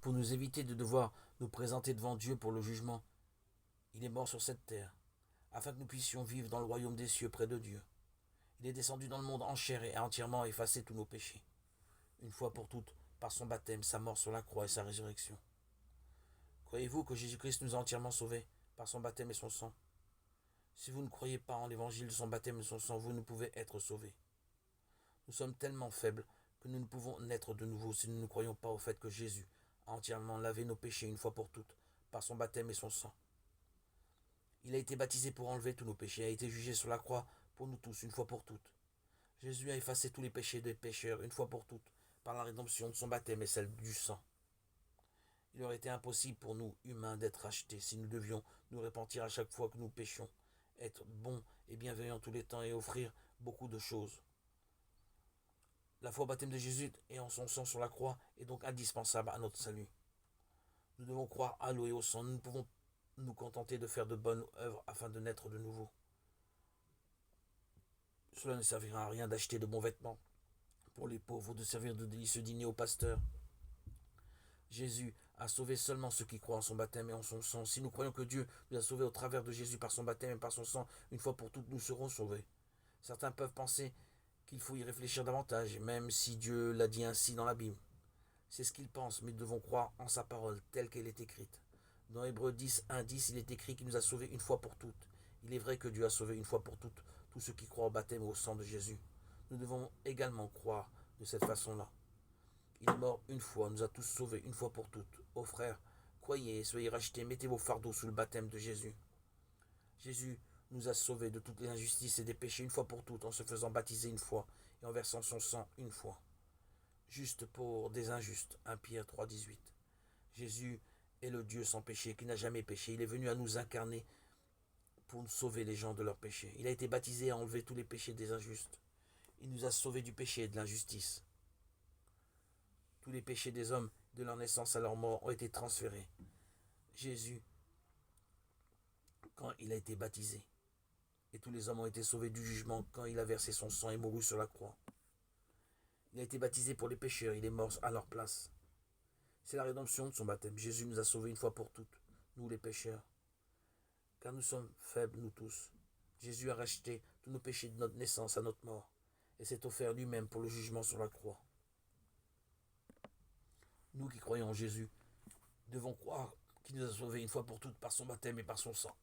pour nous éviter de devoir nous présenter devant Dieu pour le jugement. Il est mort sur cette terre, afin que nous puissions vivre dans le royaume des cieux près de Dieu. Il est descendu dans le monde en chair et a entièrement effacé tous nos péchés, une fois pour toutes, par son baptême, sa mort sur la croix et sa résurrection. Croyez-vous que Jésus-Christ nous a entièrement sauvés par son baptême et son sang? Si vous ne croyez pas en l'évangile de son baptême et de son sang, vous ne pouvez être sauvés. Nous sommes tellement faibles que nous ne pouvons naître de nouveau si nous ne croyons pas au fait que Jésus a entièrement lavé nos péchés une fois pour toutes par son baptême et son sang. Il a été baptisé pour enlever tous nos péchés, a été jugé sur la croix pour nous tous une fois pour toutes. Jésus a effacé tous les péchés des pécheurs une fois pour toutes par la rédemption de son baptême et celle du sang. Il aurait été impossible pour nous, humains, d'être rachetés si nous devions nous repentir à chaque fois que nous péchions, être bons et bienveillants tous les temps et offrir beaucoup de choses. La foi au baptême de Jésus et en son sang sur la croix est donc indispensable à notre salut. Nous devons croire à l'eau et au sang. Nous ne pouvons nous contenter de faire de bonnes œuvres afin de naître de nouveau. Cela ne servira à rien d'acheter de bons vêtements pour les pauvres ou de servir de délicieux dîners aux pasteurs. Jésus a sauvé seulement ceux qui croient en son baptême et en son sang. Si nous croyons que Dieu nous a sauvés au travers de Jésus par son baptême et par son sang, une fois pour toutes, nous serons sauvés. Certains peuvent penser qu'il faut y réfléchir davantage, même si Dieu l'a dit ainsi dans la Bible. C'est ce qu'ils pensent, mais nous devons croire en sa parole telle qu'elle est écrite. Dans Hébreux 10, 1, 10, il est écrit qu'il nous a sauvés une fois pour toutes. Il est vrai que Dieu a sauvé une fois pour toutes tous ceux qui croient au baptême et au sang de Jésus. Nous devons également croire de cette façon-là. Il est mort une fois, nous a tous sauvés une fois pour toutes. Ô frères, croyez et soyez rachetés, mettez vos fardeaux sous le baptême de Jésus. Jésus nous a sauvés de toutes les injustices et des péchés une fois pour toutes en se faisant baptiser une fois et en versant son sang une fois. Juste pour des injustes. 1 Pierre 3, 18. Jésus est le Dieu sans péché, qui n'a jamais péché. Il est venu à nous incarner pour nous sauver les gens de leurs péchés. Il a été baptisé et a enlevé tous les péchés des injustes. Il nous a sauvés du péché et de l'injustice. Tous les péchés des hommes, de leur naissance à leur mort, ont été transférés. Jésus, quand il a été baptisé, et tous les hommes ont été sauvés du jugement quand il a versé son sang et mouru sur la croix. Il a été baptisé pour les pécheurs, il est mort à leur place. C'est la rédemption de son baptême. Jésus nous a sauvés une fois pour toutes, nous les pécheurs. Car nous sommes faibles, nous tous. Jésus a racheté tous nos péchés de notre naissance à notre mort, et s'est offert lui-même pour le jugement sur la croix. Nous qui croyons en Jésus, devons croire qu'il nous a sauvés une fois pour toutes par son baptême et par son sang.